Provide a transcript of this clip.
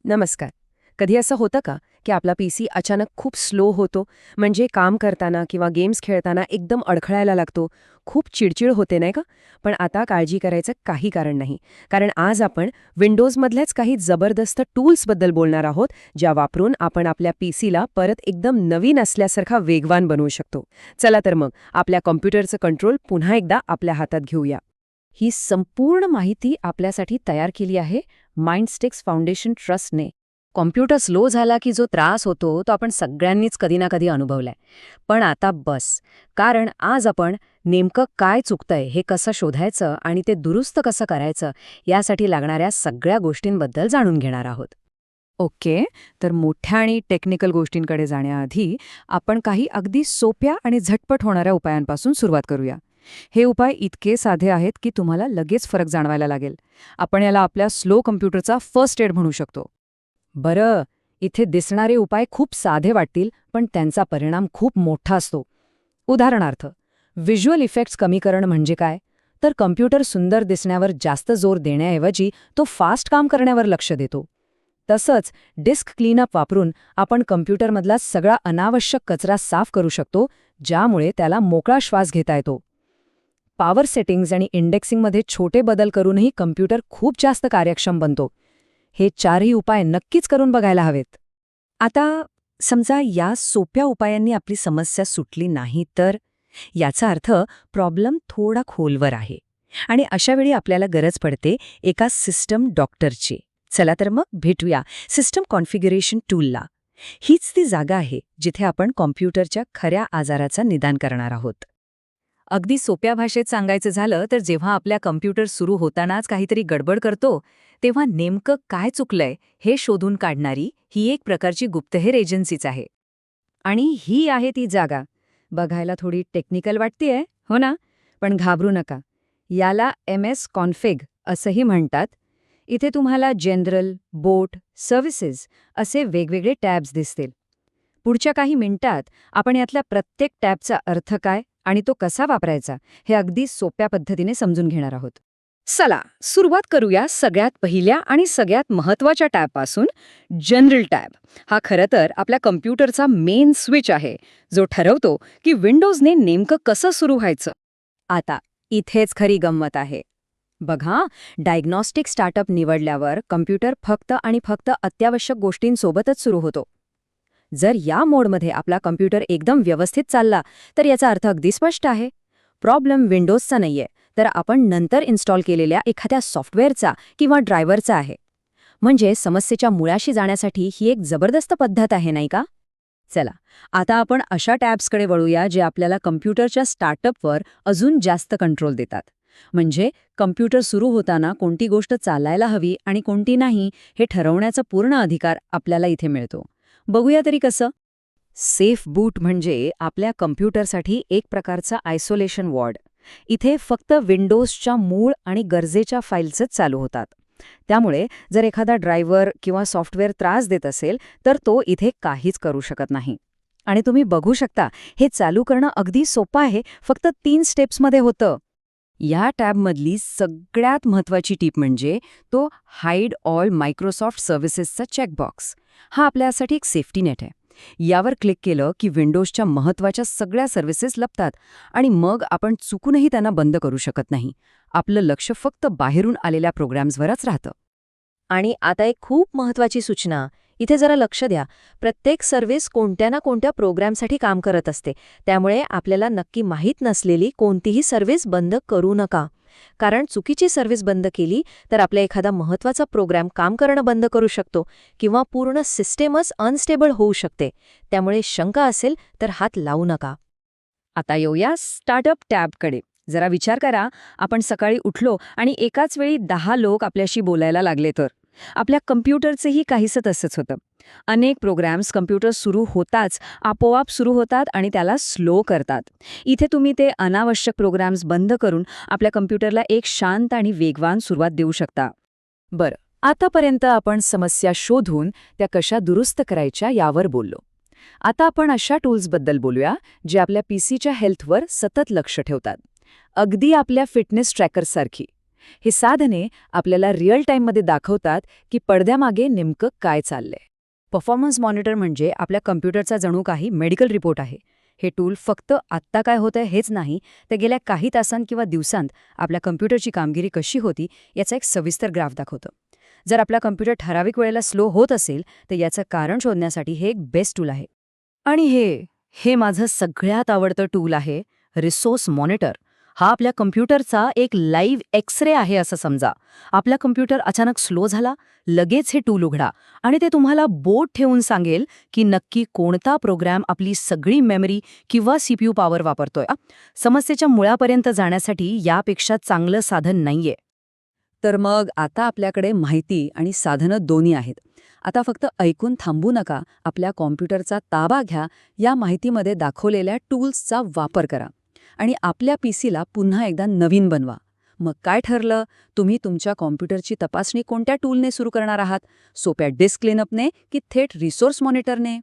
नमस्कार. कधी असं होतं का की आपला पीसी अचानक खूप स्लो होतो, म्हणजे काम करताना किंवा गेम्स खेळताना एकदम अडखळायला लागतो, खूप चिडचिड होते नाही का? पण आता काळजी करायचं काही कारण नाही, कारण आज आपण विंडोजमधल्याच काही जबरदस्त टूल्सबद्दल बोलणार आहोत, ज्या वापरून आपण आपल्या पीसीला परत एकदम नवीन असल्यासारखा वेगवान बनवू शकतो. चला तर मग आपल्या कॉम्प्युटरचं कंट्रोल पुन्हा एकदा आपल्या हातात घेऊया. ही संपूर्ण माहिती आपल्यासाठी तयार केली आहे माइंडस्टिक्स फाउंडेशन ट्रस्टने. कॉम्प्युटर स्लो झाला की जो त्रास होतो तो आपण सगळ्यांनीच कधी ना कधी अनुभवलाय. पण आता बस, कारण आज आपण नेमकं काय चुकतंय हे कसं शोधायचं आणि ते दुरुस्त कसं करायचं यासाठी लागणाऱ्या सगळ्या गोष्टींबद्दल जाणून घेणार आहोत. ओके, तर मोठ्या आणि टेक्निकल गोष्टींकडे जाण्याआधी आपण काही अगदी सोप्या आणि झटपट होणाऱ्या उपायांपासून सुरुवात करूया. हे उपाय इतके साधे आहेत की तुम्हाला लगेच फरक जाणवायला लागेल. आपण याला आपल्या स्लो कम्प्युटरचा फर्स्ट एड म्हणू शकतो. बरं, इथे दिसणारे उपाय खूप साधे वाटतील, पण त्यांचा परिणाम खूप मोठा असतो. उदाहरणार्थ, व्हिज्युअल इफेक्ट्स कमी करणं म्हणजे काय? तर कम्प्युटर सुंदर दिसण्यावर जास्त जोर देण्याऐवजी तो फास्ट काम करण्यावर लक्ष देतो. तसंच डिस्क क्लीनअप वापरून आपण कम्प्युटरमधला सगळा अनावश्यक कचरा साफ करू शकतो, ज्यामुळे त्याला मोकळा श्वास घेता येतो. पॉवर सेटिंग्ज आणि इंडेक्सिंगमध्ये छोटे बदल करूनही कम्प्युटर खूप जास्त कार्यक्षम बनतो. हे चारही उपाय नक्कीच करून बघायला हवेत. आता समजा या सोप्या उपायांनी आपली समस्या सुटली नाही तर याचा अर्थ प्रॉब्लेम थोडा खोलवर आहे आणि अशावेळी आपल्याला गरज पडते एका सिस्टम डॉक्टरची. चला तर मग भेटूया सिस्टम कॉन्फिगरेशन टूलला. हीच ती जागा आहे जिथे आपण कॉम्प्युटरच्या खऱ्या आजाराचा निदान करणार आहोत. अगदी सोप्या भाषेत सांगायचं झालं तर जेव्हा आपल्या कम्प्युटर सुरू होतानाच काहीतरी गडबड करतो, तेव्हा नेमकं काय चुकलंय हे शोधून काढणारी ही एक प्रकारची गुप्तहेर एजन्सीच आहे. आणि ही आहे ती जागा. बघायला थोडी टेक्निकल वाटतेय, हो ना? पण घाबरू नका. याला MS कॉन्फिग असंही म्हणतात. इथे तुम्हाला जनरल, बोट, सर्व्हिसेस असे वेगवेगळे टॅब्स दिसतील. पुढच्या काही मिनिटात आपण यातल्या प्रत्येक टॅबचा अर्थ काय आणि तो कसा वापरायचा हे अगदी सोप्या पद्धतीने समजून घेणार आहोत. चला सुरुवात करूया सगळ्यात पहिल्या आणि सगळ्यात महत्त्वाच्या टॅबपासून. जनरल टॅब हा खरं तर आपल्या कम्प्युटरचा मेन स्विच आहे, जो ठरवतो की विंडोजने नेमकं कसं सुरू व्हायचं. आता इथेच खरी गंमत आहे. बघा, डायग्नॉस्टिक स्टार्टअप निवडल्यावर कम्प्युटर फक्त आणि फक्त अत्यावश्यक गोष्टींसोबतच सुरू होतो. जर या मोडमध्ये आपला कम्प्युटर एकदम व्यवस्थित चालला तर याचा अर्थ अगदी स्पष्ट आहे. प्रॉब्लेम विंडोजचा नाहीये, तर आपण नंतर इन्स्टॉल केलेल्या एखाद्या सॉफ्टवेअरचा किंवा ड्रायव्हरचा आहे. म्हणजे समस्येच्या मुळाशी जाण्यासाठी ही एक जबरदस्त पद्धत आहे, नाही का? चला, आता आपण अशा टॅब्सकडे वळूया जे आपल्याला कम्प्युटरच्या स्टार्टअपवर अजून जास्त कंट्रोल देतात. म्हणजे कम्प्युटर सुरू होताना कोणती गोष्ट चालायला हवी आणि कोणती नाही हे ठरवण्याचा पूर्ण अधिकार आपल्याला इथे मिळतो. बघूया तरी कसं. सेफ बूट म्हणजे आपल्या कम्प्युटरसाठी एक प्रकारचा आयसोलेशन वॉर्ड. इथे फक्त विंडोजच्या मूळ आणि गरजेच्या फाईल्सच चालू होतात. त्यामुळे जर एखादा ड्रायव्हर किंवा सॉफ्टवेअर त्रास देत असेल तर तो इथे काहीच करू शकत नाही. आणि तुम्ही बघू शकता, हे चालू करणं अगदी सोपं आहे, फक्त 3 स्टेप्समध्ये होतं. या टॅबमधली सगळ्यात महत्त्वाची टीप म्हणजे तो हाईड ऑल मायक्रोसॉफ्ट सर्व्हिसेसचा चेकबॉक्स. हा आपल्यासाठी एक सेफ्टी नेट आहे. यावर क्लिक केलं की विंडोजच्या महत्त्वाच्या सगळ्या सर्व्हिसेस लपतात आणि मग आपण चुकूनही त्यांना बंद करू शकत नाही. आपलं लक्ष फक्त बाहेरून आलेल्या प्रोग्राम्सवरच राहतं. आणि आता एक खूप महत्त्वाची सूचना, इथे जरा लक्ष द्या. प्रत्येक सर्व्हिस कोणत्या ना कोणत्या प्रोग्रामसाठी काम करत असते, त्यामुळे आपल्याला नक्की माहीत नसलेली कोणतीही सर्व्हिस बंद करू नका. कारण चुकीची सर्व्हिस बंद केली तर आपला एखादा महत्त्वाचा प्रोग्राम काम करणं बंद करू शकतो किंवा पूर्ण सिस्टेमच अनस्टेबल होऊ शकते. त्यामुळे शंका असेल तर हात लावू नका. आता येऊया स्टार्टअप टॅबकडे. जरा विचार करा, आपण सकाळी उठलो आणि एकाच वेळी 10 लोक आपल्याशी बोलायला लागले तर. आपल्या कम्प्युटरचंही काहीसं तसंच होतं. अनेक प्रोग्राम्स कम्प्युटर सुरू होताच आपोआप सुरू होतात आणि त्याला स्लो करतात. इथे तुम्ही ते अनावश्यक प्रोग्राम्स बंद करून आपल्या कम्प्युटरला एक शांत आणि वेगवान सुरुवात देऊ शकता. बरं, आतापर्यंत आपण समस्या शोधून त्या कशा दुरुस्त करायच्या यावर बोललो. आता आपण अशा टूल्सबद्दल बोलूया जे आपल्या पीसीच्या हेल्थवर सतत लक्ष ठेवतात. अगदी आपल्या फिटनेस ट्रॅकरसारखी. हे साधने आपल्याला रिअल टाईममध्ये दाखवतात की पडद्यामागे नेमकं काय चाललंय. परफॉर्मन्स मॉनिटर म्हणजे आपल्या कम्प्युटरचा जणू काही मेडिकल रिपोर्ट आहे. हे टूल फक्त आत्ता काय होतंय हेच नाही, तर गेल्या काही तासांत किंवा दिवसांत आपल्या कम्प्युटरची कामगिरी कशी होती याचा एक सविस्तर ग्राफ दाखवतं. जर आपला कम्प्युटर ठराविक वेळेला स्लो होत असेल तर याचं कारण शोधण्यासाठी हे एक बेस्ट टूल आहे. आणि हे माझं सगळ्यात आवडतं टूल आहे, रिसोर्स मॉनिटर. हा आपल्या कम्प्युटरचा एक लाईव्ह एक्स-रे आहे असं समजा. आपला कम्प्युटर अचानक स्लो झाला, लगेच हे टूल उघडा आणि ते तुम्हाला बोट ठेवून सांगेल की नक्की कोणता प्रोग्राम आपली सगळी मेमरी किंवा सीपीयू पॉवर वापरतोय. समस्येच्या मुळापर्यंत जाण्यासाठी यापेक्षा चांगलं साधन नाहीये. तर मग आता आपल्याकडे माहिती आणि साधनं दोन्ही आहेत. आता फक्त ऐकून थांबू नका, आपल्या कॉम्प्युटरचा ताबा घ्या, या माहितीमध्ये दाखवलेल्या टूल्सचा वापर करा आणि आपल्या पीसीला पुन्हा एकदा नवीन बनवा. मग काय ठरलं? तुम्ही तुमच्या कॉम्प्युटरची तपासणी कोणत्या टूलने सुरू करणार आहात? सोप्या डिस्क क्लीनअपने की थेट रिसोर्स मॉनिटरने?